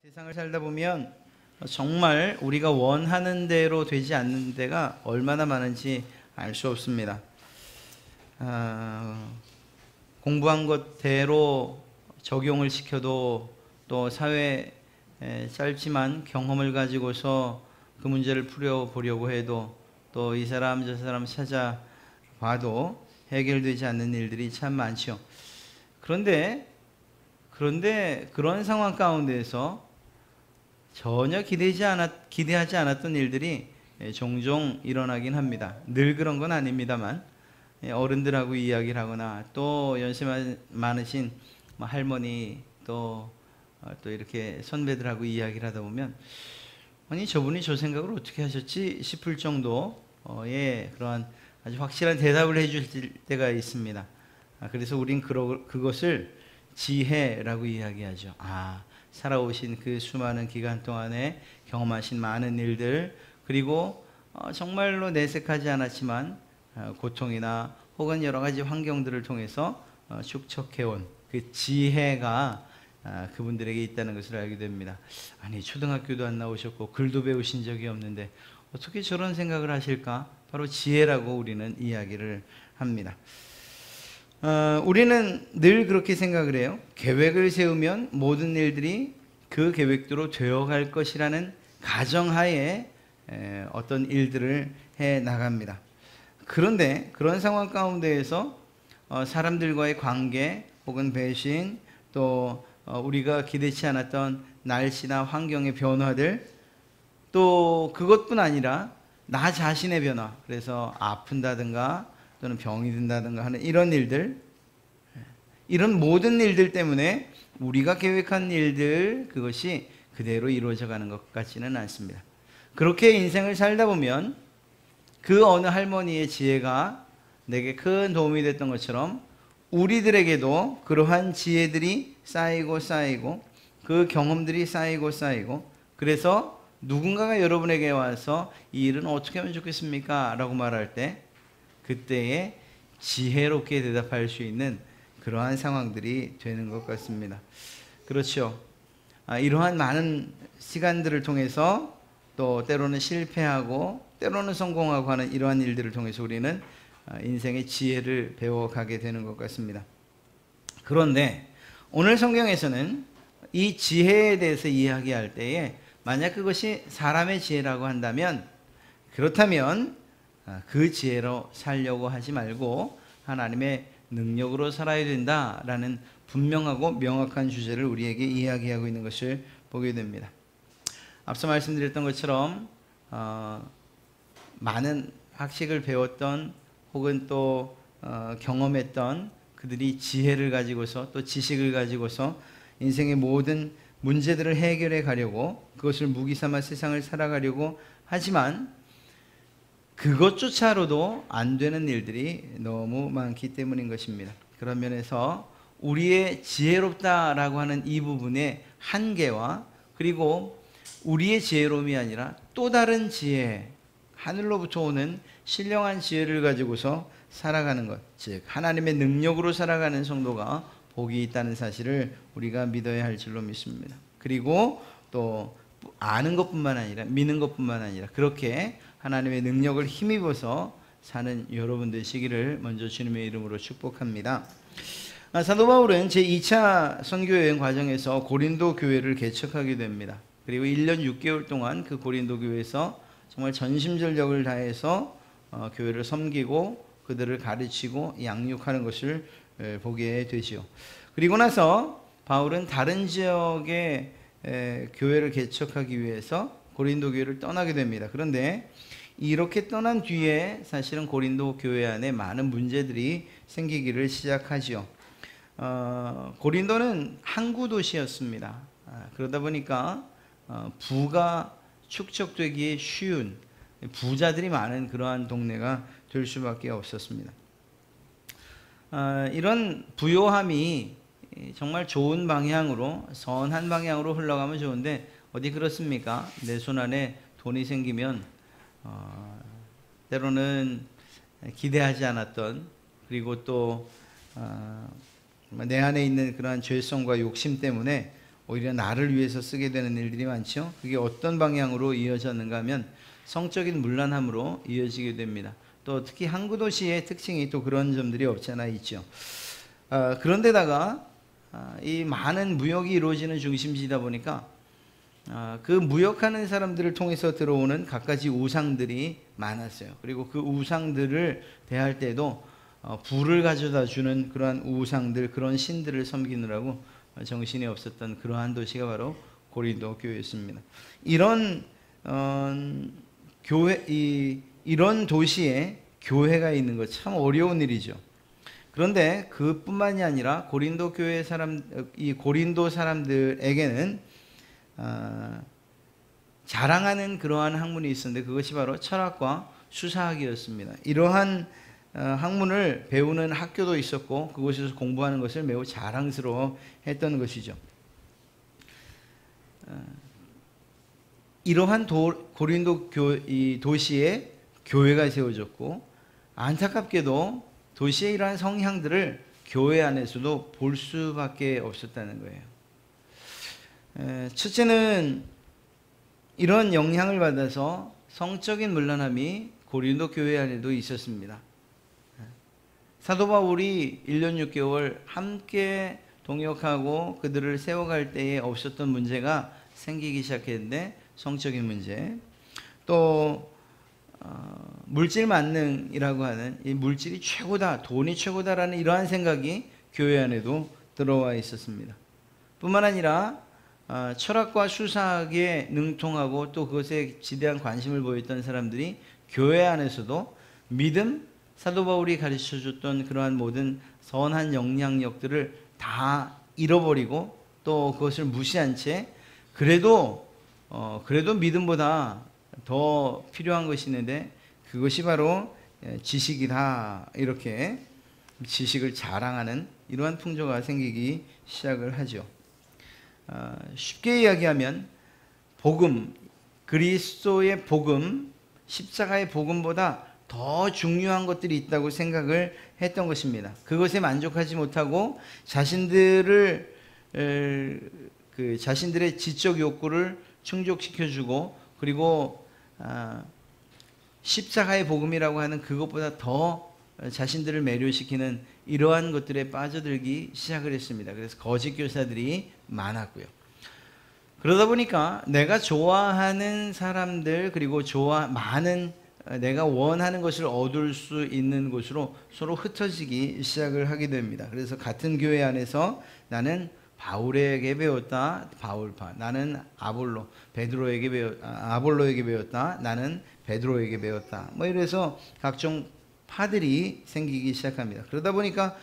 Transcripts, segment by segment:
세상을 살다 보면 정말 우리가 원하는 대로 되지 않는 데가 얼마나 많은지 알 수 없습니다. 공부한 것대로 적용을 시켜도 또 사회에 짧지만 경험을 가지고서 그 문제를 풀어보려고 해도 또 이 사람 저 사람 찾아봐도 해결되지 않는 일들이 참 많죠. 그런데 그런 상황 가운데에서 전혀 기대하지 않았던 일들이 종종 일어나긴 합니다. 늘 그런 건 아닙니다만 어른들하고 이야기를 하거나 또 연세 많으신 할머니 또 이렇게 선배들하고 이야기를 하다 보면 아니 저분이 저 생각을 어떻게 하셨지 싶을 정도의 그러한 아주 확실한 대답을 해줄 때가 있습니다. 그래서 우린 그것을 지혜라고 이야기하죠. 살아오신 그 수많은 기간 동안에 경험하신 많은 일들, 그리고 정말로 내색하지 않았지만 고통이나 혹은 여러 가지 환경들을 통해서 축적해온 그 지혜가 그분들에게 있다는 것을 알게 됩니다. 아니 초등학교도 안 나오셨고 글도 배우신 적이 없는데 어떻게 저런 생각을 하실까? 바로 지혜라고 우리는 이야기를 합니다. 우리는 늘 그렇게 생각을 해요. 계획을 세우면 모든 일들이 그 계획대로 되어갈 것이라는 가정하에 어떤 일들을 해 나갑니다. 그런데 그런 상황 가운데에서 사람들과의 관계 혹은 배신 또 우리가 기대치 않았던 날씨나 환경의 변화들 또 그것뿐 아니라 나 자신의 변화, 그래서 아픈다든가 또는 병이 든다든가 하는 이런 일들, 이런 모든 일들 때문에 우리가 계획한 일들 그것이 그대로 이루어져 가는 것 같지는 않습니다. 그렇게 인생을 살다 보면 그 어느 할머니의 지혜가 내게 큰 도움이 됐던 것처럼 우리들에게도 그러한 지혜들이 쌓이고 그 경험들이 쌓이고 그래서 누군가가 여러분에게 와서 이 일은 어떻게 하면 좋겠습니까? 라고 말할 때 그때에 지혜롭게 대답할 수 있는 그러한 상황들이 되는 것 같습니다. 그렇죠. 이러한 많은 시간들을 통해서 또 때로는 실패하고 때로는 성공하고 하는 이러한 일들을 통해서 우리는 인생의 지혜를 배워가게 되는 것 같습니다. 그런데 오늘 성경에서는 이 지혜에 대해서 이야기할 때에 만약 그것이 사람의 지혜라고 한다면 그렇다면 그 지혜로 살려고 하지 말고 하나님의 능력으로 살아야 된다라는 분명하고 명확한 주제를 우리에게 이야기하고 있는 것을 보게 됩니다. 앞서 말씀드렸던 것처럼 많은 학식을 배웠던 혹은 또 경험했던 그들이 지혜를 가지고서 또 지식을 가지고서 인생의 모든 문제들을 해결해 가려고 그것을 무기 삼아 세상을 살아가려고 하지만 그것조차로도 안 되는 일들이 너무 많기 때문인 것입니다. 그런 면에서 우리의 지혜롭다라고 하는 이 부분의 한계와 그리고 우리의 지혜로움이 아니라 또 다른 지혜, 하늘로부터 오는 신령한 지혜를 가지고서 살아가는 것, 즉 하나님의 능력으로 살아가는 성도가 복이 있다는 사실을 우리가 믿어야 할 줄로 믿습니다. 그리고 또 아는 것뿐만 아니라 믿는 것뿐만 아니라 그렇게 하나님의 능력을 힘입어서 사는 여러분 되시기를 먼저 주님의 이름으로 축복합니다. 사도 바울은 제2차 선교여행 과정에서 고린도 교회를 개척하게 됩니다. 그리고 1년 6개월 동안 그 고린도 교회에서 정말 전심전력을 다해서 교회를 섬기고 그들을 가르치고 양육하는 것을 보게 되죠. 그리고 나서 바울은 다른 지역의 교회를 개척하기 위해서 고린도 교회를 떠나게 됩니다. 그런데 이렇게 떠난 뒤에 사실은 고린도 교회 안에 많은 문제들이 생기기를 시작하죠. 고린도는 항구 도시였습니다. 그러다 보니까 부가 축적되기에 쉬운 부자들이 많은 그러한 동네가 될 수밖에 없었습니다. 이런 부요함이 정말 좋은 방향으로 선한 방향으로 흘러가면 좋은데 어디 그렇습니까? 내 손 안에 돈이 생기면 때로는 기대하지 않았던 그리고 또 내 안에 있는 그러한 죄성과 욕심 때문에 오히려 나를 위해서 쓰게 되는 일들이 많죠. 그게 어떤 방향으로 이어졌는가 하면 성적인 문란함으로 이어지게 됩니다. 또 특히 항구 도시의 특징이 또 그런 점들이 없지 않아 있죠. 그런데다가 이 많은 무역이 이루어지는 중심지이다 보니까 그 무역하는 사람들을 통해서 들어오는 갖가지 우상들이 많았어요. 그리고 그 우상들을 대할 때도 불을 가져다 주는 그러한 우상들, 그런 신들을 섬기느라고 정신이 없었던 그러한 도시가 바로 고린도 교회였습니다. 이런 이런 도시에 교회가 있는 것 참 어려운 일이죠. 그런데 그뿐만이 아니라 고린도 교회 이 고린도 사람들에게는 자랑하는 그러한 학문이 있었는데 그것이 바로 철학과 수사학이었습니다. 이러한 학문을 배우는 학교도 있었고 그곳에서 공부하는 것을 매우 자랑스러워 했던 것이죠. 이러한 고린도 이 도시에 교회가 세워졌고 안타깝게도 도시의 이러한 성향들을 교회 안에서도 볼 수밖에 없었다는 거예요. 첫째는 이런 영향을 받아서 성적인 문란함이 고린도 교회 안에도 있었습니다. 사도 바울이 1년 6개월 함께 동역하고 그들을 세워갈 때에 없었던 문제가 생기기 시작했는데 성적인 문제, 또 물질 만능이라고 하는 이 물질이 최고다, 돈이 최고다라는 이러한 생각이 교회 안에도 들어와 있었습니다. 뿐만 아니라 철학과 수사학에 능통하고 또 그것에 지대한 관심을 보였던 사람들이 교회 안에서도 믿음, 사도 바울이 가르쳐줬던 그러한 모든 선한 영향력들을 다 잃어버리고 또 그것을 무시한 채 그래도 믿음보다 더 필요한 것이 있는데 그것이 바로 지식이다, 이렇게 지식을 자랑하는 이러한 풍조가 생기기 시작을 하죠. 쉽게 이야기하면 복음, 그리스도의 복음, 십자가의 복음보다 더 중요한 것들이 있다고 생각을 했던 것입니다. 그것에 만족하지 못하고 자신들의 지적 욕구를 충족시켜주고 그리고 십자가의 복음이라고 하는 그것보다 더 자신들을 매료시키는 이러한 것들에 빠져들기 시작을 했습니다. 그래서 거짓 교사들이 많았고요. 그러다 보니까 내가 좋아하는 사람들 그리고 내가 원하는 것을 얻을 수 있는 곳으로 서로 흩어지기 시작을 하게 됩니다. 그래서 같은 교회 안에서 나는 바울에게 배웠다, 바울파. 나는 아볼로에게 배웠다, 나는 베드로에게 배웠다. 이래서 각종 파들이 생기기 시작합니다. 그러다 보니까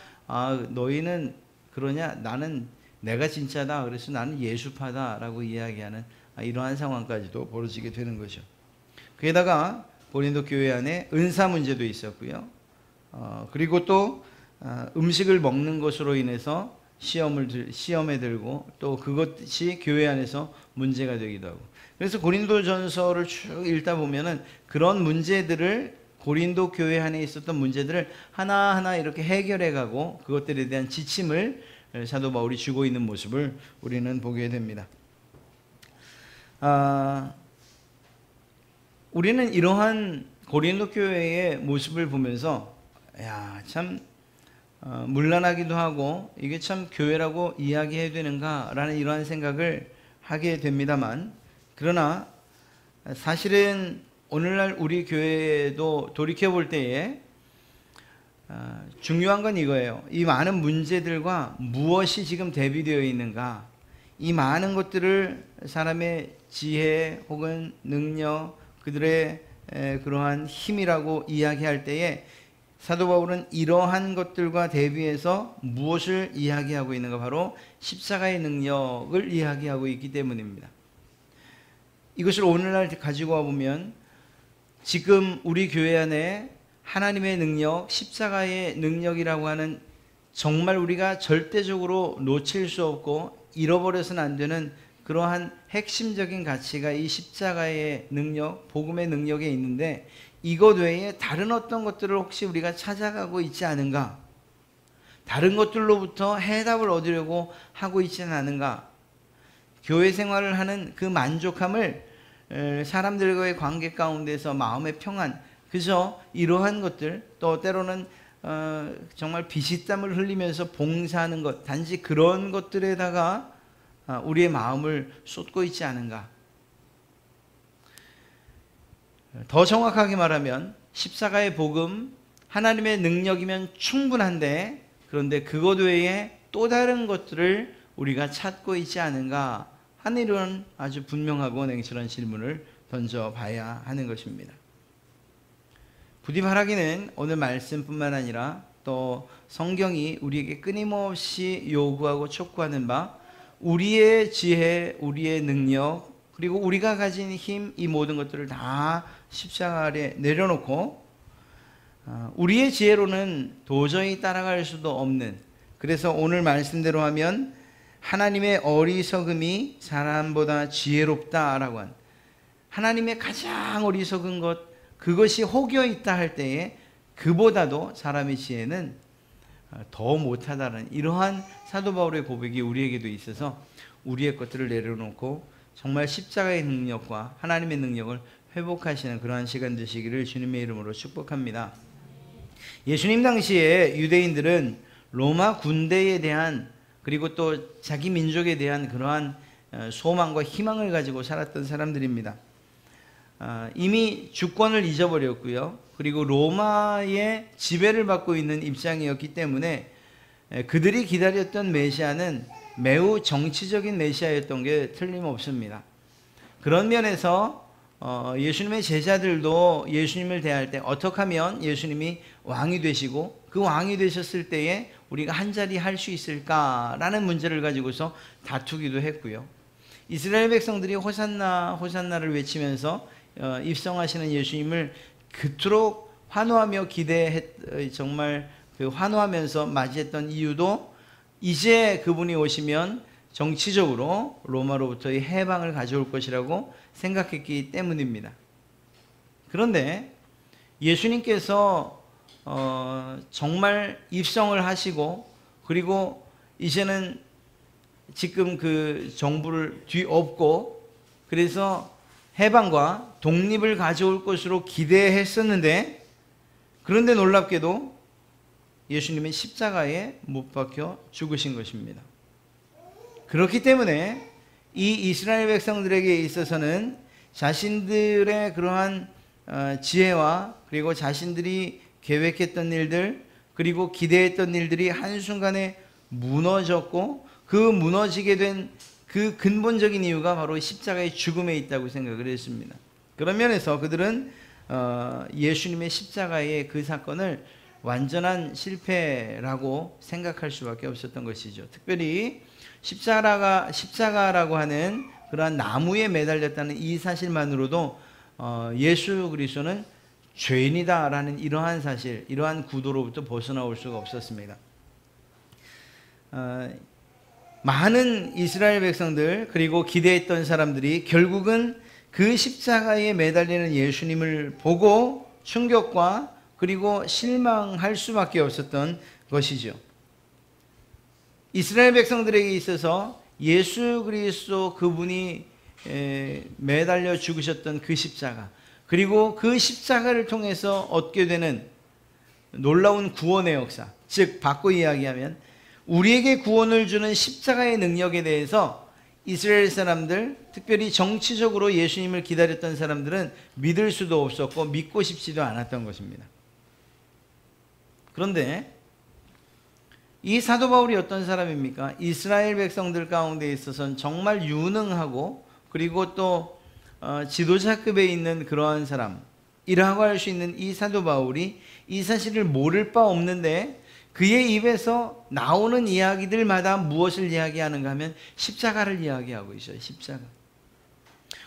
너희는 그러냐? 나는 내가 진짜다. 그래서 나는 예수파다라고 이야기하는 이러한 상황까지도 벌어지게 되는 거죠. 거기다가 고린도 교회 안에 은사 문제도 있었고요. 그리고 또 음식을 먹는 것으로 인해서 시험에 들고 또 그것이 교회 안에서 문제가 되기도 하고. 그래서 고린도전서를 쭉 읽다 보면은 그런 문제들을 고린도 교회 안에 있었던 문제들을 하나하나 이렇게 해결해 가고 그것들에 대한 지침을 사도 바울이 주고 있는 모습을 우리는 보게 됩니다. 우리는 이러한 고린도 교회의 모습을 보면서 참 문란하기도 하고 이게 참 교회라고 이야기해야 되는가라는 이러한 생각을 하게 됩니다만, 그러나 사실은 오늘날 우리 교회도 돌이켜볼 때에 중요한 건 이거예요. 이 많은 문제들과 무엇이 지금 대비되어 있는가, 이 많은 것들을 사람의 지혜 혹은 능력, 그들의 그러한 힘이라고 이야기할 때에 사도 바울은 이러한 것들과 대비해서 무엇을 이야기하고 있는가, 바로 십자가의 능력을 이야기하고 있기 때문입니다. 이것을 오늘날 가지고 와보면 지금 우리 교회 안에 하나님의 능력, 십자가의 능력이라고 하는 정말 우리가 절대적으로 놓칠 수 없고 잃어버려서는 안 되는 그러한 핵심적인 가치가 이 십자가의 능력, 복음의 능력에 있는데, 이것 외에 다른 어떤 것들을 혹시 우리가 찾아가고 있지 않은가, 다른 것들로부터 해답을 얻으려고 하고 있지는 않은가, 교회 생활을 하는 그 만족함을 사람들과의 관계 가운데서 마음의 평안, 그저 이러한 것들, 또 때로는 정말 피시땀을 흘리면서 봉사하는 것, 단지 그런 것들에다가 우리의 마음을 쏟고 있지 않은가. 더 정확하게 말하면 십자가의 복음, 하나님의 능력이면 충분한데, 그런데 그것 외에 또 다른 것들을 우리가 찾고 있지 않은가 하는 이런 아주 분명하고 냉철한 질문을 던져봐야 하는 것입니다. 부디 바라기는 오늘 말씀뿐만 아니라 또 성경이 우리에게 끊임없이 요구하고 촉구하는 바, 우리의 지혜, 우리의 능력, 그리고 우리가 가진 힘, 이 모든 것들을 다 십자가 아래 내려놓고 우리의 지혜로는 도저히 따라갈 수도 없는, 그래서 오늘 말씀대로 하면 하나님의 어리석음이 사람보다 지혜롭다라고 한, 하나님의 가장 어리석은 것, 그것이 혹여 있다 할 때에 그보다도 사람의 지혜는 더 못하다는 이러한 사도 바울의 고백이 우리에게도 있어서 우리의 것들을 내려놓고 정말 십자가의 능력과 하나님의 능력을 회복하시는 그러한 시간 되시기를 주님의 이름으로 축복합니다. 예수님 당시에 유대인들은 로마 군대에 대한, 그리고 또 자기 민족에 대한 그러한 소망과 희망을 가지고 살았던 사람들입니다. 이미 주권을 잊어버렸고요. 그리고 로마의 지배를 받고 있는 입장이었기 때문에 그들이 기다렸던 메시아는 매우 정치적인 메시아였던 게 틀림없습니다. 그런 면에서 예수님의 제자들도 예수님을 대할 때 어떻게 하면 예수님이 왕이 되시고 그 왕이 되셨을 때에 우리가 한자리 할 수 있을까라는 문제를 가지고서 다투기도 했고요. 이스라엘 백성들이 호산나 호산나를 외치면서 입성하시는 예수님을 그토록 환호하며 정말 환호하면서 맞이했던 이유도 이제 그분이 오시면 정치적으로 로마로부터의 해방을 가져올 것이라고 생각했기 때문입니다. 그런데 예수님께서 정말 입성을 하시고, 그리고 이제는 지금 그 정부를 뒤엎고 그래서 해방과 독립을 가져올 것으로 기대했었는데, 그런데 놀랍게도 예수님은 십자가에 못 박혀 죽으신 것입니다. 그렇기 때문에 이 이스라엘 백성들에게 있어서는 자신들의 그러한 지혜와 그리고 자신들이 계획했던 일들, 그리고 기대했던 일들이 한순간에 무너졌고, 그 무너지게 된 그 근본적인 이유가 바로 십자가의 죽음에 있다고 생각을 했습니다. 그런 면에서 그들은 예수님의 십자가의 그 사건을 완전한 실패라고 생각할 수밖에 없었던 것이죠. 특별히 십자가라고 하는 그러한 나무에 매달렸다는 이 사실만으로도 예수 그리스도는 죄인이다라는 이러한 사실, 이러한 구도로부터 벗어나올 수가 없었습니다. 많은 이스라엘 백성들, 그리고 기대했던 사람들이 결국은 그 십자가에 매달리는 예수님을 보고 충격과 그리고 실망할 수밖에 없었던 것이죠. 이스라엘 백성들에게 있어서 예수 그리스도 그분이 매달려 죽으셨던 그 십자가, 그리고 그 십자가를 통해서 얻게 되는 놀라운 구원의 역사, 즉 바꿔 이야기하면 우리에게 구원을 주는 십자가의 능력에 대해서 이스라엘 사람들, 특별히 정치적으로 예수님을 기다렸던 사람들은 믿을 수도 없었고 믿고 싶지도 않았던 것입니다. 그런데 이 사도 바울이 어떤 사람입니까? 이스라엘 백성들 가운데 있어서는 정말 유능하고 그리고 또 지도자급에 있는 그러한 사람이라고 할 수 있는 이 사도 바울이 이 사실을 모를 바 없는데 그의 입에서 나오는 이야기들마다 무엇을 이야기하는가 하면 십자가를 이야기하고 있어요. 십자가.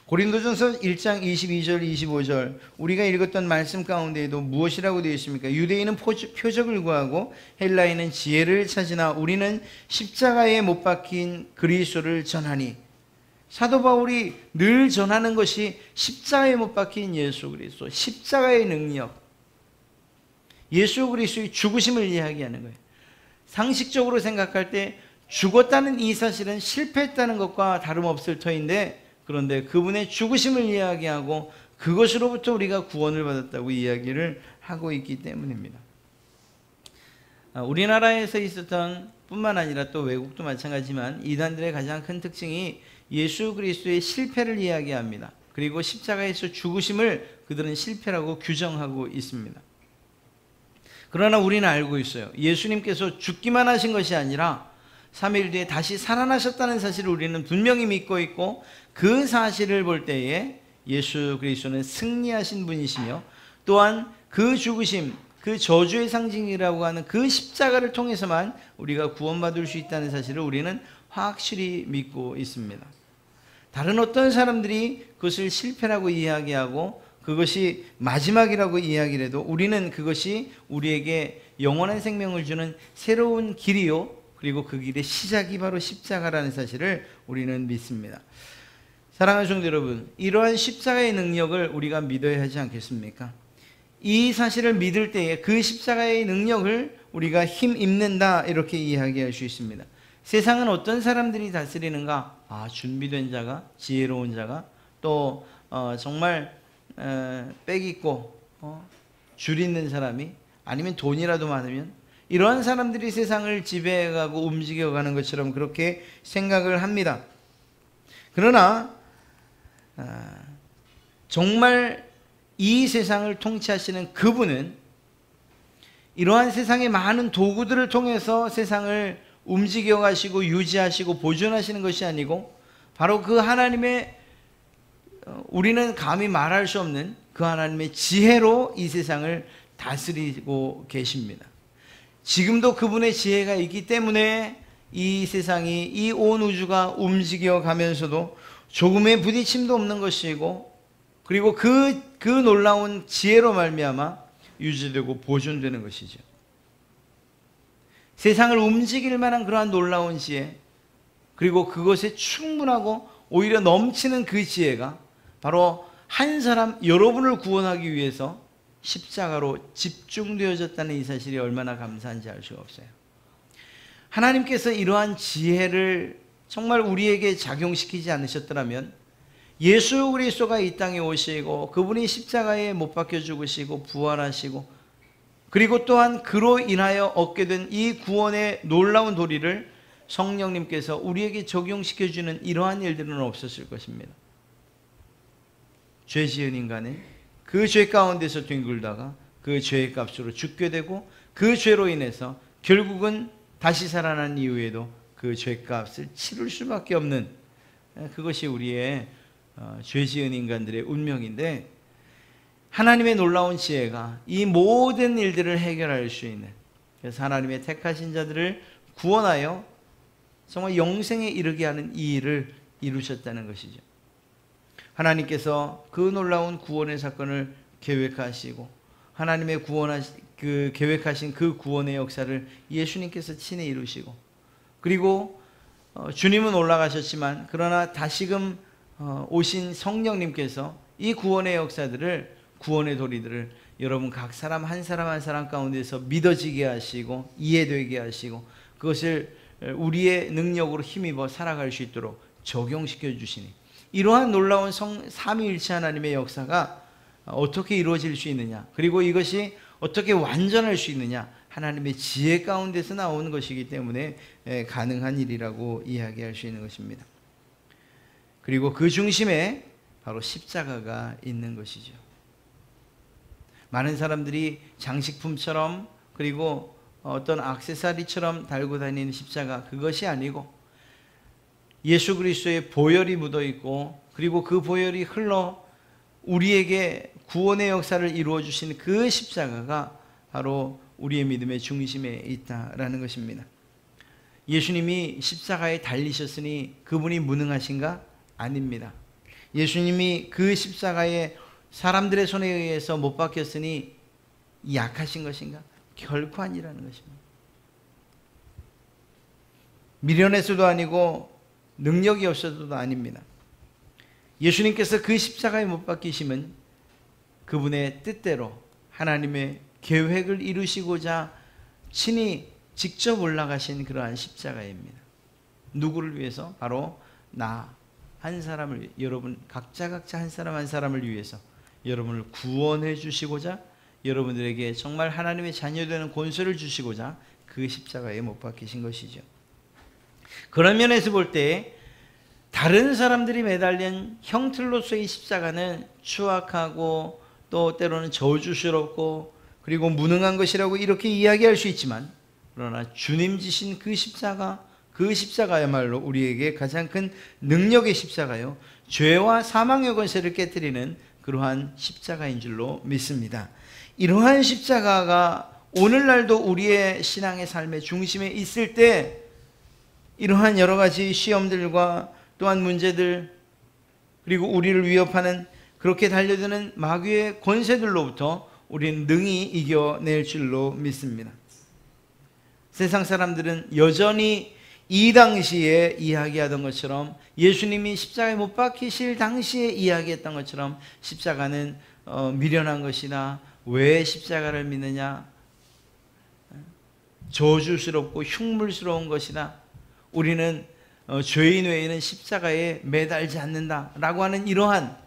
고린도전서 1장 22절 25절 우리가 읽었던 말씀 가운데에도 무엇이라고 되어 있습니까? 유대인은 표적을 구하고 헬라인은 지혜를 찾으나 우리는 십자가에 못 박힌 그리스도를 전하니. 사도 바울이 늘 전하는 것이 십자가에 못 박힌 예수 그리스도, 십자가의 능력, 예수 그리스도의 죽으심을 이야기하는 거예요. 상식적으로 생각할 때 죽었다는 이 사실은 실패했다는 것과 다름없을 터인데, 그런데 그분의 죽으심을 이야기하고 그것으로부터 우리가 구원을 받았다고 이야기를 하고 있기 때문입니다. 우리나라에서 있었던 뿐만 아니라 또 외국도 마찬가지지만 이단들의 가장 큰 특징이 예수 그리스도의 실패를 이야기합니다. 그리고 십자가에서 죽으심을 그들은 실패라고 규정하고 있습니다. 그러나 우리는 알고 있어요. 예수님께서 죽기만 하신 것이 아니라 3일 뒤에 다시 살아나셨다는 사실을 우리는 분명히 믿고 있고, 그 사실을 볼 때에 예수 그리스도는 승리하신 분이시며, 또한 그 죽으심, 그 저주의 상징이라고 하는 그 십자가를 통해서만 우리가 구원받을 수 있다는 사실을 우리는 확실히 믿고 있습니다. 다른 어떤 사람들이 그것을 실패라고 이야기하고 그것이 마지막이라고 이야기를 해도 우리는 그것이 우리에게 영원한 생명을 주는 새로운 길이요, 그리고 그 길의 시작이 바로 십자가라는 사실을 우리는 믿습니다. 사랑하는 성도 여러분, 이러한 십자가의 능력을 우리가 믿어야 하지 않겠습니까? 이 사실을 믿을 때에 그 십자가의 능력을 우리가 힘입는다, 이렇게 이야기할 수 있습니다. 세상은 어떤 사람들이 다스리는가? 준비된 자가, 지혜로운 자가, 또 정말 빽 있고 줄 있는 사람이, 아니면 돈이라도 많으면, 이러한 사람들이 세상을 지배해가고 움직여가는 것처럼 그렇게 생각을 합니다. 그러나 정말 이 세상을 통치하시는 그분은 이러한 세상의 많은 도구들을 통해서 세상을 움직여 가시고 유지하시고 보존하시는 것이 아니고, 바로 그 하나님의, 우리는 감히 말할 수 없는 그 하나님의 지혜로 이 세상을 다스리고 계십니다. 지금도 그분의 지혜가 있기 때문에 이 세상이, 이 온 우주가 움직여 가면서도 조금의 부딪힘도 없는 것이고, 그리고 그 놀라운 지혜로 말미암아 유지되고 보존되는 것이죠. 세상을 움직일 만한 그러한 놀라운 지혜, 그리고 그것에 충분하고 오히려 넘치는 그 지혜가 바로 한 사람, 여러분을 구원하기 위해서 십자가로 집중되어졌다는 이 사실이 얼마나 감사한지 알 수가 없어요. 하나님께서 이러한 지혜를 정말 우리에게 작용시키지 않으셨더라면 예수 그리스도가 이 땅에 오시고 그분이 십자가에 못 박혀 죽으시고 부활하시고, 그리고 또한 그로 인하여 얻게 된 이 구원의 놀라운 도리를 성령님께서 우리에게 적용시켜주는 이러한 일들은 없었을 것입니다. 죄 지은 인간은 그 죄 가운데서 뒹굴다가 그 죄의 값으로 죽게 되고, 그 죄로 인해서 결국은 다시 살아난 이후에도 그 죄값을 치를 수밖에 없는, 그것이 우리의 죄 지은 인간들의 운명인데, 하나님의 놀라운 지혜가 이 모든 일들을 해결할 수 있는, 그래서 하나님의 택하신 자들을 구원하여 정말 영생에 이르게 하는 이 일을 이루셨다는 것이죠. 하나님께서 그 놀라운 구원의 사건을 계획하시고, 하나님의 계획하신 그 구원의 역사를 예수님께서 친히 이루시고, 그리고 주님은 올라가셨지만 그러나 다시금 오신 성령님께서 이 구원의 역사들을, 구원의 도리들을 여러분 각 사람 한 사람 한 사람 가운데서 믿어지게 하시고 이해되게 하시고, 그것을 우리의 능력으로 힘입어 살아갈 수 있도록 적용시켜 주시니, 이러한 놀라운 삼위일체 하나님의 역사가 어떻게 이루어질 수 있느냐, 그리고 이것이 어떻게 완전할 수 있느냐, 하나님의 지혜 가운데서 나오는 것이기 때문에 가능한 일이라고 이야기할 수 있는 것입니다. 그리고 그 중심에 바로 십자가가 있는 것이죠. 많은 사람들이 장식품처럼, 그리고 어떤 액세서리처럼 달고 다니는 십자가, 그것이 아니고 예수 그리스도의 보혈이 묻어 있고, 그리고 그 보혈이 흘러 우리에게 구원의 역사를 이루어 주신 그 십자가가 바로 우리의 믿음의 중심에 있다라는 것입니다. 예수님이 십자가에 달리셨으니 그분이 무능하신가? 아닙니다. 예수님이 그 십자가에 사람들의 손에 의해서 못 박혔으니 약하신 것인가? 결코 아니라는 것입니다. 미련해서도 아니고 능력이 없어서도 아닙니다. 예수님께서 그 십자가에 못 박히심은 그분의 뜻대로 하나님의 계획을 이루시고자 친히 직접 올라가신 그러한 십자가입니다. 누구를 위해서? 바로 나 한 사람을, 여러분 각자 한 사람 한 사람을 위해서 여러분을 구원해 주시고자, 여러분들에게 정말 하나님의 자녀되는 권세를 주시고자 그 십자가에 못 박히신 것이죠. 그런 면에서 볼 때 다른 사람들이 매달린 형틀로서의 십자가는 추악하고 또 때로는 저주스럽고 그리고 무능한 것이라고 이렇게 이야기할 수 있지만, 그러나 주님 지신 그 십자가, 그 십자가야말로 우리에게 가장 큰 능력의 십자가요, 죄와 사망의 권세를 깨뜨리는 그러한 십자가인 줄로 믿습니다. 이러한 십자가가 오늘날도 우리의 신앙의 삶의 중심에 있을 때 이러한 여러 가지 시험들과 또한 문제들, 그리고 우리를 위협하는 그렇게 달려드는 마귀의 권세들로부터 우리는 능히 이겨낼 줄로 믿습니다. 세상 사람들은 여전히 이 당시에 이야기하던 것처럼, 예수님이 십자가에 못 박히실 당시에 이야기했던 것처럼 십자가는 미련한 것이나 왜 십자가를 믿느냐, 저주스럽고 흉물스러운 것이다, 우리는 죄인 외에는 십자가에 매달지 않는다라고 하는 이러한,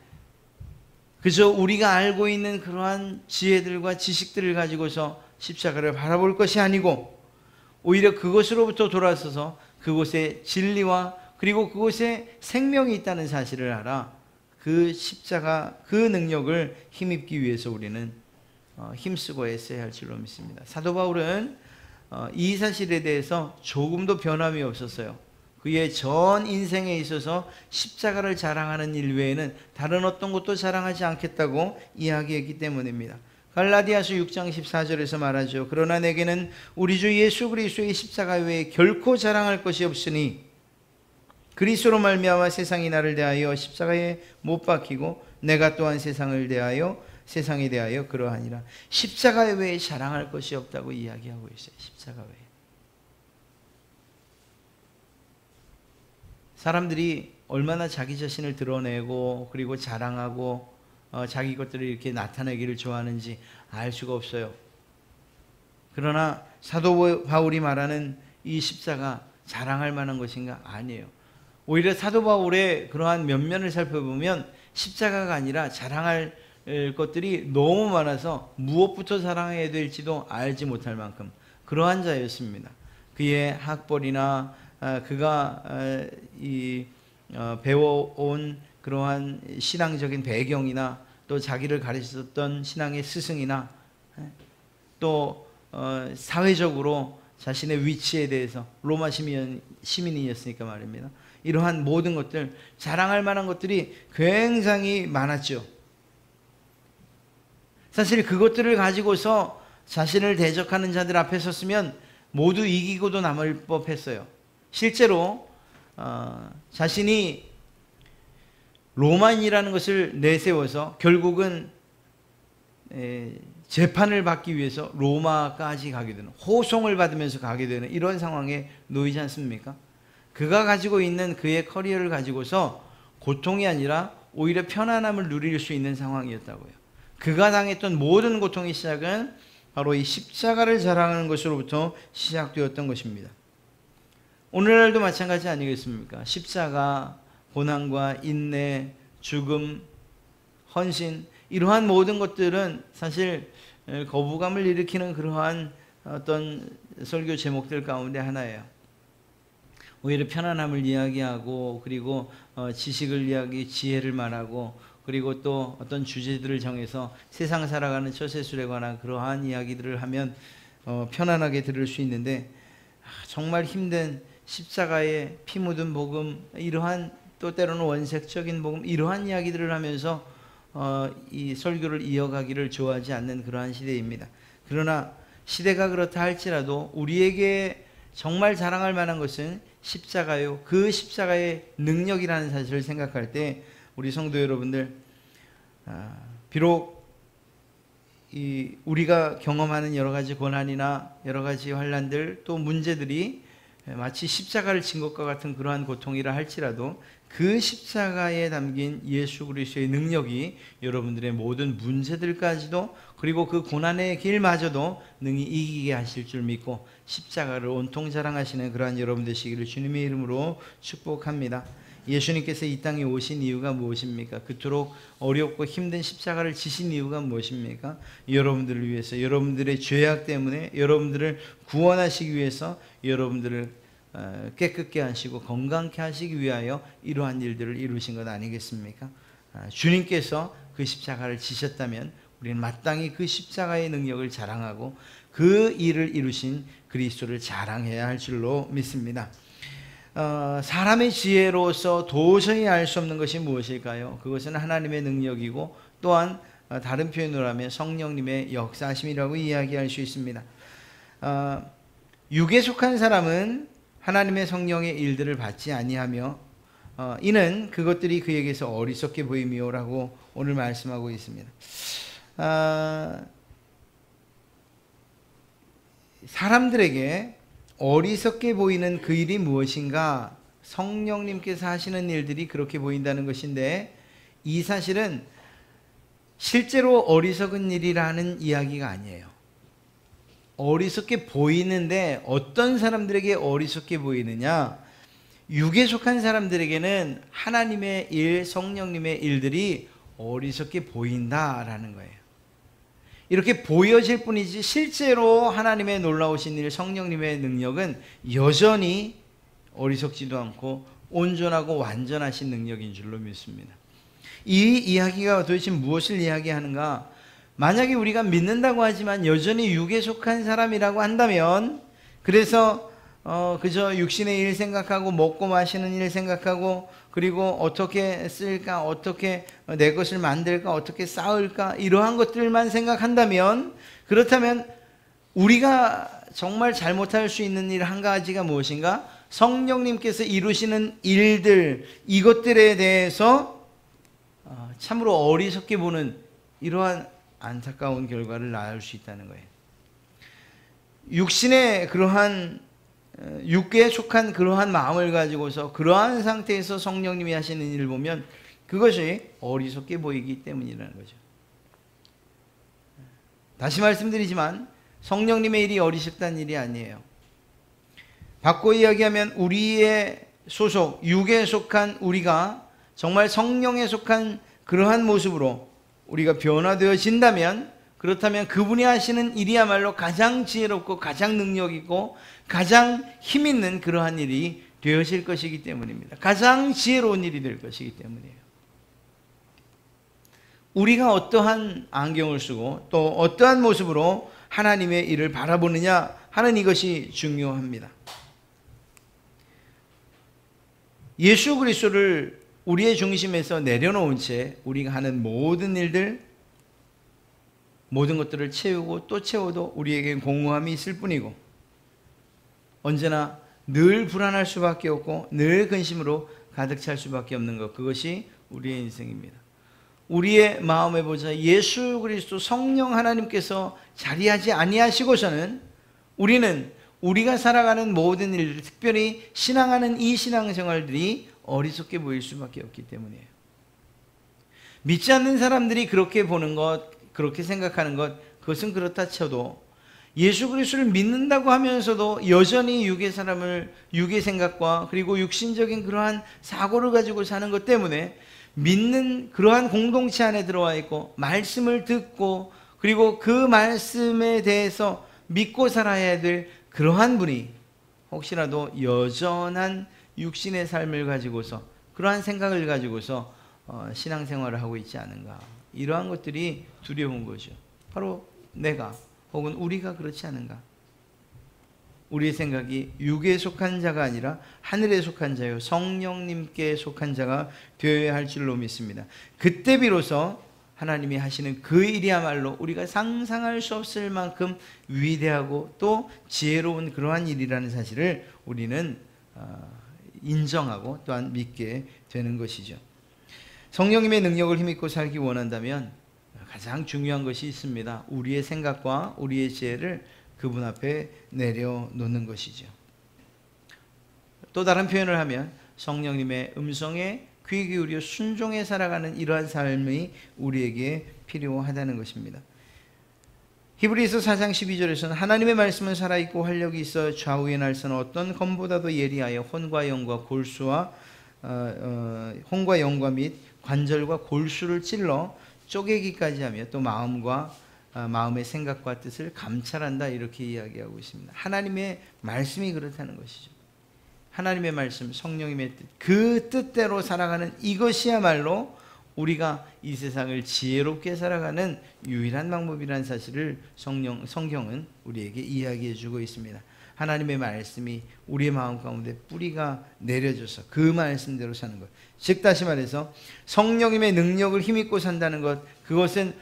그저 우리가 알고 있는 그러한 지혜들과 지식들을 가지고서 십자가를 바라볼 것이 아니고, 오히려 그것으로부터 돌아서서 그곳에 진리와 그리고 그곳에 생명이 있다는 사실을 알아 그 십자가, 그 능력을 힘입기 위해서 우리는 힘쓰고 애써야 할 줄로 믿습니다. 사도 바울은 이 사실에 대해서 조금도 변함이 없었어요. 그의 전 인생에 있어서 십자가를 자랑하는 일 외에는 다른 어떤 것도 자랑하지 않겠다고 이야기했기 때문입니다. 갈라디아서 6장 14절에서 말하죠. 그러나 내게는 우리 주 예수 그리스도의 십자가 외에 결코 자랑할 것이 없으니 그리스도로 말미암아 세상이 나를 대하여 십자가에 못 박히고 내가 또한 세상에 대하여 그러하니라. 십자가 외에 자랑할 것이 없다고 이야기하고 있어요. 십자가 외에. 사람들이 얼마나 자기 자신을 드러내고 그리고 자랑하고 자기 것들을 이렇게 나타내기를 좋아하는지 알 수가 없어요. 그러나 사도 바울이 말하는 이 십자가 자랑할 만한 것인가? 아니에요. 오히려 사도 바울의 그러한 면면을 살펴보면 십자가가 아니라 자랑할 것들이 너무 많아서 무엇부터 자랑해야 될지도 알지 못할 만큼 그러한 자였습니다. 그의 학벌이나 그가 배워온 그러한 신앙적인 배경이나 또 자기를 가르쳤던 신앙의 스승이나 또 사회적으로 자신의 위치에 대해서 로마 시민이었으니까 말입니다. 이러한 모든 것들, 자랑할 만한 것들이 굉장히 많았죠. 사실 그것들을 가지고서 자신을 대적하는 자들 앞에 섰으면 모두 이기고도 남을 법했어요. 실제로 자신이 로마인이라는 것을 내세워서 결국은 재판을 받기 위해서 로마까지 가게 되는, 호송을 받으면서 가게 되는 이런 상황에 놓이지 않습니까? 그가 가지고 있는 그의 커리어를 가지고서 고통이 아니라 오히려 편안함을 누릴 수 있는 상황이었다고요. 그가 당했던 모든 고통의 시작은 바로 이 십자가를 자랑하는 것으로부터 시작되었던 것입니다. 오늘날도 마찬가지 아니겠습니까? 십자가, 고난과 인내, 죽음, 헌신, 이러한 모든 것들은 사실 거부감을 일으키는 그러한 어떤 설교 제목들 가운데 하나예요. 오히려 편안함을 이야기하고 그리고 지식을 이야기, 지혜를 말하고 그리고 또 어떤 주제들을 정해서 세상 살아가는 처세술에 관한 그러한 이야기들을 하면 편안하게 들을 수 있는데, 정말 힘든 십자가의 피 묻은 복음, 이러한 또 때로는 원색적인 복음, 이러한 이야기들을 하면서 이 설교를 이어가기를 좋아하지 않는 그러한 시대입니다. 그러나 시대가 그렇다 할지라도 우리에게 정말 자랑할 만한 것은 십자가요, 그 십자가의 능력이라는 사실을 생각할 때 우리 성도 여러분들, 비록 우리가 경험하는 여러 가지 고난이나 여러 가지 환난들 또 문제들이 마치 십자가를 진 것과 같은 그러한 고통이라 할지라도 그 십자가에 담긴 예수 그리스도의 능력이 여러분들의 모든 문제들까지도, 그리고 그 고난의 길마저도 능히 이기게 하실 줄 믿고 십자가를 온통 자랑하시는 그러한 여러분 되시기를 주님의 이름으로 축복합니다. 예수님께서 이 땅에 오신 이유가 무엇입니까? 그토록 어렵고 힘든 십자가를 지신 이유가 무엇입니까? 여러분들을 위해서, 여러분들의 죄악 때문에 여러분들을 구원하시기 위해서, 여러분들을 깨끗게 하시고 건강케 하시기 위하여 이러한 일들을 이루신 것 아니겠습니까? 주님께서 그 십자가를 지셨다면 우리는 마땅히 그 십자가의 능력을 자랑하고 그 일을 이루신 그리스도를 자랑해야 할 줄로 믿습니다. 사람의 지혜로서 도저히 알 수 없는 것이 무엇일까요? 그것은 하나님의 능력이고 또한 다른 표현으로 하면 성령님의 역사하심이라고 이야기할 수 있습니다. 육에 속한 사람은 하나님의 성령의 일들을 받지 아니하며 이는 그것들이 그에게서 어리석게 보임이요라고 오늘 말씀하고 있습니다. 사람들에게 어리석게 보이는 그 일이 무엇인가? 성령님께서 하시는 일들이 그렇게 보인다는 것인데, 이 사실은 실제로 어리석은 일이라는 이야기가 아니에요. 어리석게 보이는데 어떤 사람들에게 어리석게 보이느냐? 육에 속한 사람들에게는 하나님의 일, 성령님의 일들이 어리석게 보인다라는 거예요. 이렇게 보여질 뿐이지 실제로 하나님의 놀라우신 일, 성령님의 능력은 여전히 어리석지도 않고 온전하고 완전하신 능력인 줄로 믿습니다. 이 이야기가 도대체 무엇을 이야기하는가? 만약에 우리가 믿는다고 하지만 여전히 육에 속한 사람이라고 한다면, 그래서 그저 육신의 일 생각하고 먹고 마시는 일 생각하고, 그리고 어떻게 쓸까, 어떻게 내 것을 만들까, 어떻게 쌓을까, 이러한 것들만 생각한다면, 그렇다면 우리가 정말 잘못할 수 있는 일 한 가지가 무엇인가? 성령님께서 이루시는 일들, 이것들에 대해서 참으로 어리석게 보는 이러한 안타까운 결과를 낳을 수 있다는 거예요. 육신의 그러한, 육계에 속한 그러한 마음을 가지고서 그러한 상태에서 성령님이 하시는 일을 보면 그것이 어리석게 보이기 때문이라는 거죠. 다시 말씀드리지만 성령님의 일이 어리석다는 일이 아니에요. 바꿔 이야기하면 우리의 소속, 육에 속한 우리가 정말 성령에 속한 그러한 모습으로 우리가 변화되어진다면, 그렇다면 그분이 하시는 일이야말로 가장 지혜롭고 가장 능력있고 가장 힘있는 그러한 일이 되어질 것이기 때문입니다. 가장 지혜로운 일이 될 것이기 때문이에요. 우리가 어떠한 안경을 쓰고 또 어떠한 모습으로 하나님의 일을 바라보느냐 하는 이것이 중요합니다. 예수 그리스도를 우리의 중심에서 내려놓은 채 우리가 하는 모든 일들, 모든 것들을 채우고 또 채워도 우리에게 공허함이 있을 뿐이고, 언제나 늘 불안할 수밖에 없고 늘 근심으로 가득 찰 수밖에 없는 것, 그것이 우리의 인생입니다. 우리의 마음에 보자 예수 그리스도 성령 하나님께서 자리하지 아니하시고서는 우리는 우리가 살아가는 모든 일들, 특별히 신앙하는 이 신앙생활들이 어리석게 보일 수밖에 없기 때문이에요. 믿지 않는 사람들이 그렇게 보는 것, 그렇게 생각하는 것, 그것은 그렇다 쳐도 예수 그리스도를 믿는다고 하면서도 여전히 육의 사람을, 육의 생각과 그리고 육신적인 그러한 사고를 가지고 사는 것 때문에 믿는 그러한 공동체 안에 들어와 있고 말씀을 듣고 그리고 그 말씀에 대해서 믿고 살아야 될 그러한 분이 혹시라도 여전한 육신의 삶을 가지고서, 그러한 생각을 가지고서 신앙생활을 하고 있지 않은가, 이러한 것들이 두려운 거죠. 바로 내가 혹은 우리가 그렇지 않은가. 우리의 생각이 육에 속한 자가 아니라 하늘에 속한 자요 성령님께 속한 자가 되어야 할 줄로 믿습니다. 그때 비로소 하나님이 하시는 그 일이야말로 우리가 상상할 수 없을 만큼 위대하고 또 지혜로운 그러한 일이라는 사실을 우리는 인정하고 또한 믿게 되는 것이죠. 성령님의 능력을 힘입고 살기 원한다면 가장 중요한 것이 있습니다. 우리의 생각과 우리의 지혜를 그분 앞에 내려놓는 것이죠. 또 다른 표현을 하면 성령님의 음성에 귀 기울여 순종해 살아가는 이러한 삶이 우리에게 필요하다는 것입니다. 히브리서 4장 12절에서는 하나님의 말씀은 살아있고 활력이 있어 좌우의 날선 어떤 검보다도 예리하여 혼과 영과 및 관절과 골수를 찔러 쪼개기까지 하며 또 마음의 생각과 뜻을 감찰한다, 이렇게 이야기하고 있습니다. 하나님의 말씀이 그렇다는 것이죠. 하나님의 말씀, 성령님의 뜻, 그 뜻대로 살아가는 이것이야말로 우리가 이 세상을 지혜롭게 살아가는 유일한 방법이라는 사실을 성경은 우리에게 이야기해 주고 있습니다. 하나님의 말씀이 우리의 마음 가운데 뿌리가 내려져서 그 말씀대로 사는 것, 즉 다시 말해서 성령님의 능력을 힘입고 산다는 것, 그것은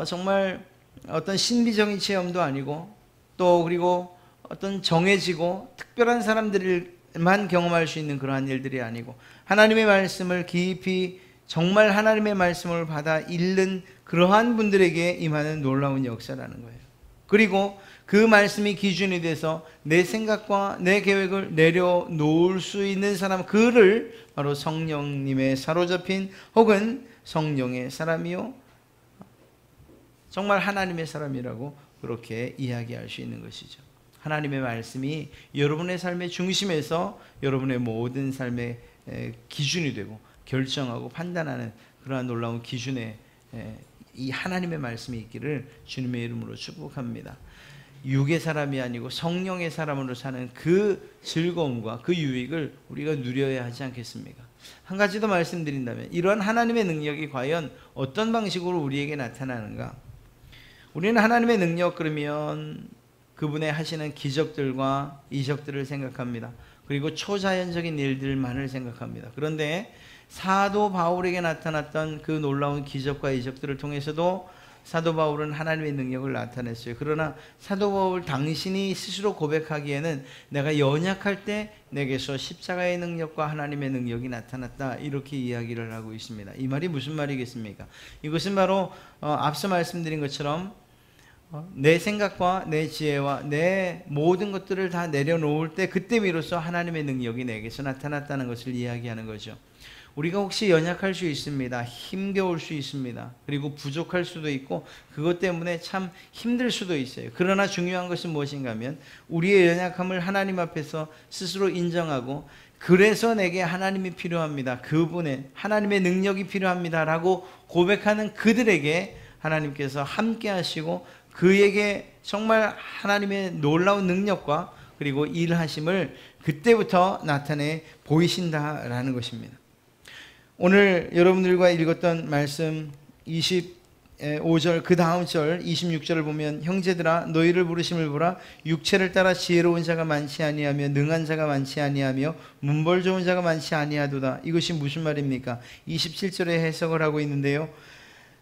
정말 어떤 신비적인 체험도 아니고 또 그리고 어떤 정해지고 특별한 사람들만 경험할 수 있는 그러한 일들이 아니고 하나님의 말씀을 깊이 정말 하나님의 말씀을 받아 읽는 그러한 분들에게 임하는 놀라운 역사라는 거예요. 그리고 그 말씀이 기준이 돼서 내 생각과 내 계획을 내려놓을 수 있는 사람, 그를 바로 성령님의 사로잡힌 혹은 성령의 사람이요 정말 하나님의 사람이라고 그렇게 이야기할 수 있는 것이죠. 하나님의 말씀이 여러분의 삶의 중심에서 여러분의 모든 삶의 기준이 되고 결정하고 판단하는 그러한 놀라운 기준에 이 하나님의 말씀이 있기를 주님의 이름으로 축복합니다. 육의 사람이 아니고 성령의 사람으로 사는 그 즐거움과 그 유익을 우리가 누려야 하지 않겠습니까? 한 가지 더 말씀드린다면 이러한 하나님의 능력이 과연 어떤 방식으로 우리에게 나타나는가? 우리는 하나님의 능력 그러면 그분의 하시는 기적들과 이적들을 생각합니다. 그리고 초자연적인 일들만을 생각합니다. 그런데 사도 바울에게 나타났던 그 놀라운 기적과 이적들을 통해서도 사도 바울은 하나님의 능력을 나타냈어요. 그러나 사도 바울 당신이 스스로 고백하기에는 내가 연약할 때 내게서 십자가의 능력과 하나님의 능력이 나타났다, 이렇게 이야기를 하고 있습니다. 이 말이 무슨 말이겠습니까? 이것은 바로 앞서 말씀드린 것처럼 내 생각과 내 지혜와 내 모든 것들을 다 내려놓을 때 그때 비로소 하나님의 능력이 내게서 나타났다는 것을 이야기하는 거죠. 우리가 혹시 연약할 수 있습니다. 힘겨울 수 있습니다. 그리고 부족할 수도 있고 그것 때문에 참 힘들 수도 있어요. 그러나 중요한 것은 무엇인가 하면 우리의 연약함을 하나님 앞에서 스스로 인정하고 그래서 내게 하나님이 필요합니다, 그분의 하나님의 능력이 필요합니다 라고 고백하는 그들에게 하나님께서 함께 하시고 그에게 정말 하나님의 놀라운 능력과 그리고 일하심을 그때부터 나타내 보이신다라는 것입니다. 오늘 여러분들과 읽었던 말씀 25절 그 다음 절 26절을 보면 형제들아 너희를 부르심을 보라 육체를 따라 지혜로운 자가 많지 아니하며 능한 자가 많지 아니하며 문벌 좋은 자가 많지 아니하도다. 이것이 무슨 말입니까? 27절에 해석을 하고 있는데요.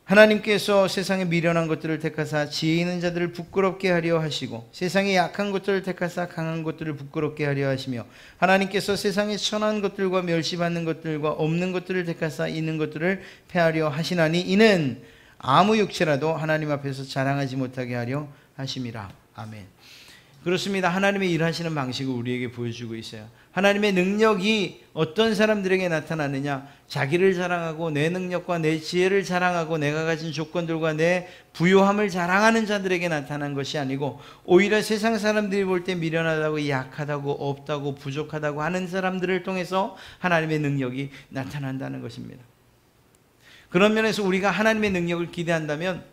하나님께서 세상에 미련한 것들을 택하사 지혜 있는 자들을 부끄럽게 하려 하시고 세상에 약한 것들을 택하사 강한 것들을 부끄럽게 하려 하시며 하나님께서 세상에 천한 것들과 멸시받는 것들과 없는 것들을 택하사 있는 것들을 패하려 하시나니 이는 아무 육체라도 하나님 앞에서 자랑하지 못하게 하려 하심이라. 아멘. 그렇습니다. 하나님의 일하시는 방식을 우리에게 보여주고 있어요. 하나님의 능력이 어떤 사람들에게 나타나느냐, 자기를 자랑하고 내 능력과 내 지혜를 자랑하고 내가 가진 조건들과 내 부요함을 자랑하는 자들에게 나타난 것이 아니고 오히려 세상 사람들이 볼 때 미련하다고 약하다고 없다고 부족하다고 하는 사람들을 통해서 하나님의 능력이 나타난다는 것입니다. 그런 면에서 우리가 하나님의 능력을 기대한다면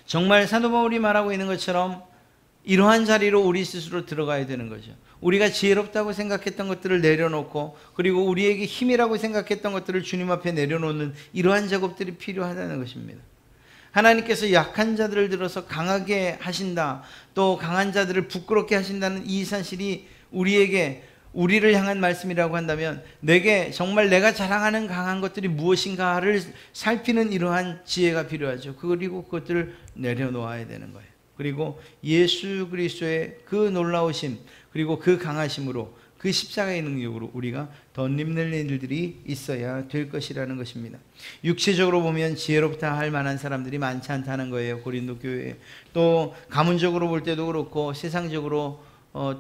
정말 사도 바울이 말하고 있는 것처럼 이러한 자리로 우리 스스로 들어가야 되는 거죠. 우리가 지혜롭다고 생각했던 것들을 내려놓고 그리고 우리에게 힘이라고 생각했던 것들을 주님 앞에 내려놓는 이러한 작업들이 필요하다는 것입니다. 하나님께서 약한 자들을 들어서 강하게 하신다, 또 강한 자들을 부끄럽게 하신다는 이 사실이 우리를 향한 말씀이라고 한다면 내게 정말 내가 자랑하는 강한 것들이 무엇인가를 살피는 이러한 지혜가 필요하죠. 그리고 그것들을 내려놓아야 되는 거예요. 그리고 예수 그리스도의 그 놀라우심 그리고 그 강하심으로 그 십자가의 능력으로 우리가 덧입는 일들이 있어야 될 것이라는 것입니다. 육체적으로 보면 지혜롭다 할 만한 사람들이 많지 않다는 거예요. 고린도 교회에. 또 가문적으로 볼 때도 그렇고 세상적으로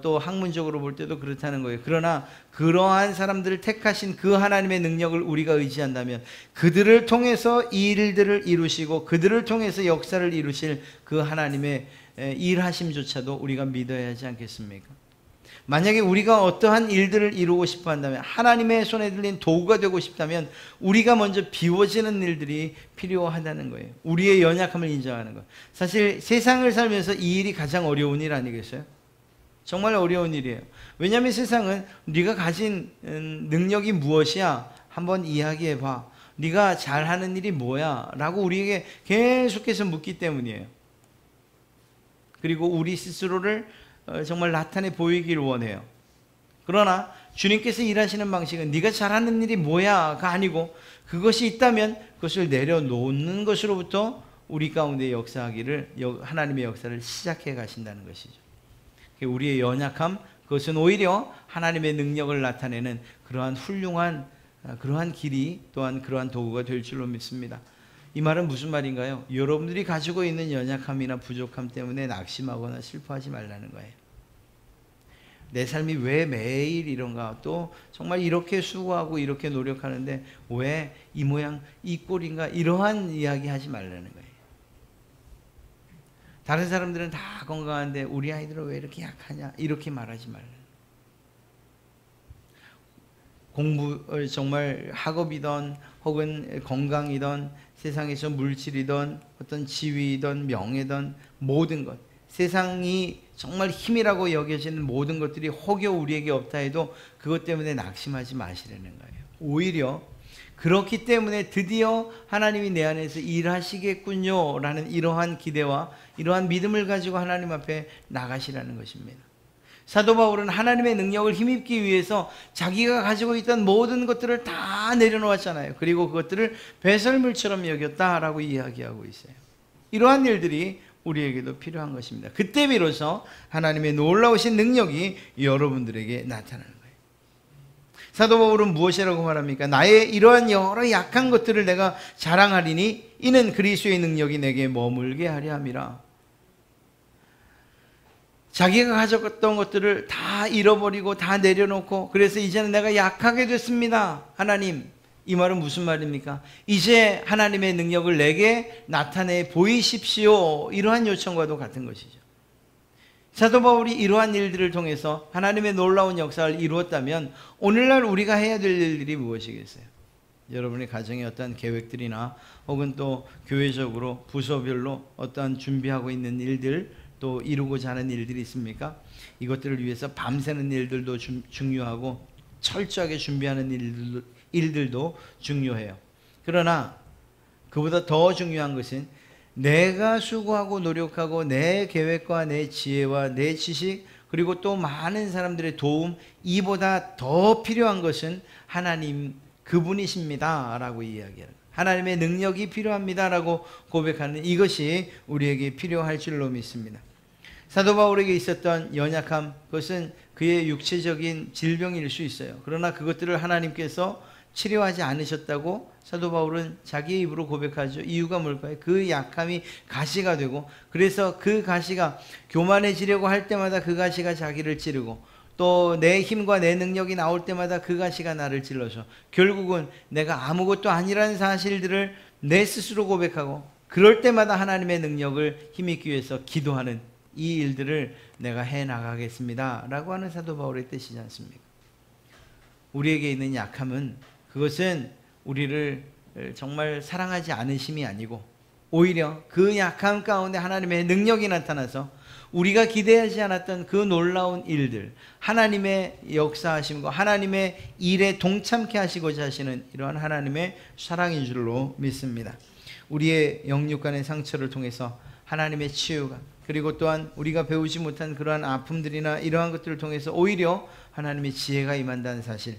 또 학문적으로 볼 때도 그렇다는 거예요. 그러나 그러한 사람들을 택하신 그 하나님의 능력을 우리가 의지한다면 그들을 통해서 이 일들을 이루시고 그들을 통해서 역사를 이루실 그 하나님의 일하심조차도 우리가 믿어야 하지 않겠습니까? 만약에 우리가 어떠한 일들을 이루고 싶어 한다면, 하나님의 손에 들린 도구가 되고 싶다면 우리가 먼저 비워지는 일들이 필요하다는 거예요. 우리의 연약함을 인정하는 것. 사실 세상을 살면서 이 일이 가장 어려운 일 아니겠어요? 정말 어려운 일이에요. 왜냐하면 세상은 네가 가진 능력이 무엇이야? 한번 이야기해봐. 네가 잘하는 일이 뭐야? 라고 우리에게 계속해서 묻기 때문이에요. 그리고 우리 스스로를 정말 나타내 보이길 원해요. 그러나 주님께서 일하시는 방식은 네가 잘하는 일이 뭐야가 아니고, 그것이 있다면 그것을 내려놓는 것으로부터 우리 가운데 역사하기를, 하나님의 역사를 시작해 가신다는 것이죠. 우리의 연약함, 그것은 오히려 하나님의 능력을 나타내는 그러한 훌륭한 그러한 길이, 또한 그러한 도구가 될 줄로 믿습니다. 이 말은 무슨 말인가요? 여러분들이 가지고 있는 연약함이나 부족함 때문에 낙심하거나 슬퍼하지 말라는 거예요. 내 삶이 왜 매일 이런가, 또 정말 이렇게 수고하고 이렇게 노력하는데 왜 이 모양 이 꼴인가, 이러한 이야기 하지 말라는 거예요. 다른 사람들은 다 건강한데 우리 아이들은 왜 이렇게 약하냐, 이렇게 말하지 말라는 거예요. 공부, 정말 학업이든 혹은 건강이든 세상에서 물질이든 어떤 지위이든 명예든 모든 것, 세상이 정말 힘이라고 여겨지는 모든 것들이 혹여 우리에게 없다 해도 그것 때문에 낙심하지 마시라는 거예요. 오히려 그렇기 때문에 드디어 하나님이 내 안에서 일하시겠군요 라는 이러한 기대와 이러한 믿음을 가지고 하나님 앞에 나가시라는 것입니다. 사도 바울은 하나님의 능력을 힘입기 위해서 자기가 가지고 있던 모든 것들을 다 내려놓았잖아요. 그리고 그것들을 배설물처럼 여겼다라고 이야기하고 있어요. 이러한 일들이 우리에게도 필요한 것입니다. 그때 비로소 하나님의 놀라우신 능력이 여러분들에게 나타나는 거예요. 사도 바울은 무엇이라고 말합니까? 나의 이러한 여러 약한 것들을 내가 자랑하리니 이는 그리스도의 능력이 내게 머물게 하려 함이라. 자기가 가졌던 것들을 다 잃어버리고 다 내려놓고, 그래서 이제는 내가 약하게 됐습니다. 하나님, 이 말은 무슨 말입니까? 이제 하나님의 능력을 내게 나타내 보이십시오. 이러한 요청과도 같은 것이죠. 사도 바울이 이러한 일들을 통해서 하나님의 놀라운 역사를 이루었다면 오늘날 우리가 해야 될 일들이 무엇이겠어요? 여러분의 가정의 어떠한 계획들이나 혹은 또 교회적으로 부서별로 어떠한 준비하고 있는 일들, 또 이루고자 하는 일들이 있습니까? 이것들을 위해서 밤새는 일들도 중요하고 철저하게 준비하는 일들도 중요해요. 그러나 그보다 더 중요한 것은 내가 수고하고 노력하고 내 계획과 내 지혜와 내 지식, 그리고 또 많은 사람들의 도움, 이보다 더 필요한 것은 하나님 그분이십니다 라고 이야기해요. 하나님의 능력이 필요합니다 라고 고백하는 이것이 우리에게 필요할 줄로 믿습니다. 사도 바울에게 있었던 연약함, 그것은 그의 육체적인 질병일 수 있어요. 그러나 그것들을 하나님께서 치료하지 않으셨다고 사도 바울은 자기의 입으로 고백하죠. 이유가 뭘까요? 그 약함이 가시가 되고, 그래서 그 가시가 교만해지려고 할 때마다 그 가시가 자기를 찌르고, 또 내 힘과 내 능력이 나올 때마다 그 가시가 나를 찔러서 결국은 내가 아무것도 아니라는 사실들을 내 스스로 고백하고, 그럴 때마다 하나님의 능력을 힘입기 위해서 기도하는 이 일들을 내가 해나가겠습니다 라고 하는 사도 바울의 뜻이지 않습니까? 우리에게 있는 약함은, 그것은 우리를 정말 사랑하지 않으심이 아니고 오히려 그 약함 가운데 하나님의 능력이 나타나서 우리가 기대하지 않았던 그 놀라운 일들, 하나님의 역사하심과 하나님의 일에 동참케 하시고자 하시는 이러한 하나님의 사랑인 줄로 믿습니다. 우리의 영육간의 상처를 통해서 하나님의 치유가, 그리고 또한 우리가 배우지 못한 그러한 아픔들이나 이러한 것들을 통해서 오히려 하나님의 지혜가 임한다는 사실,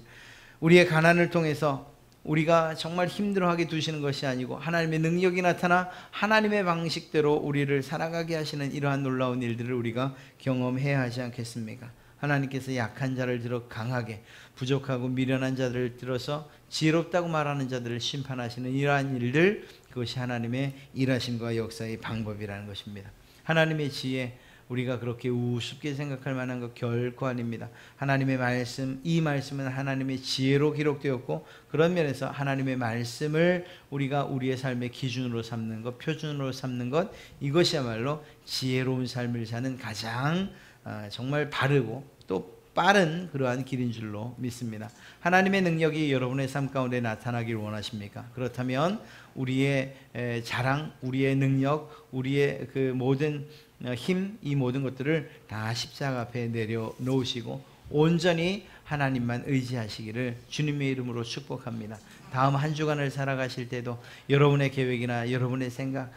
우리의 가난을 통해서 우리가 정말 힘들어하게 두시는 것이 아니고 하나님의 능력이 나타나 하나님의 방식대로 우리를 살아가게 하시는 이러한 놀라운 일들을 우리가 경험해야 하지 않겠습니까? 하나님께서 약한 자를 들어 강하게, 부족하고 미련한 자들을 들어서 지혜롭다고 말하는 자들을 심판하시는 이러한 일들, 그것이 하나님의 일하심과 역사의 방법이라는 것입니다. 하나님의 지혜, 우리가 그렇게 우습게 생각할 만한 것 결코 아닙니다. 하나님의 말씀, 이 말씀은 하나님의 지혜로 기록되었고 그런 면에서 하나님의 말씀을 우리가 우리의 삶의 기준으로 삼는 것, 표준으로 삼는 것, 이것이야말로 지혜로운 삶을 사는 가장 정말 바르고 또 빠른 그러한 길인 줄로 믿습니다. 하나님의 능력이 여러분의 삶 가운데 나타나길 원하십니까? 그렇다면 우리의 자랑, 우리의 능력, 우리의 그 모든 힘, 이 모든 것들을 다 십자가 앞에 내려놓으시고 온전히 하나님만 의지하시기를 주님의 이름으로 축복합니다. 다음 한 주간을 살아가실 때도 여러분의 계획이나 여러분의 생각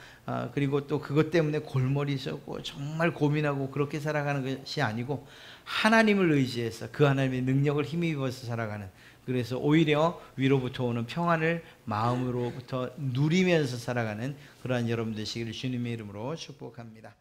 그리고 또 그것 때문에 골머리 썩고 정말 고민하고 그렇게 살아가는 것이 아니고 하나님을 의지해서 그 하나님의 능력을 힘입어서 살아가는, 그래서 오히려 위로부터 오는 평안을 마음으로부터 누리면서 살아가는 그러한 여러분 되시기를 주님의 이름으로 축복합니다.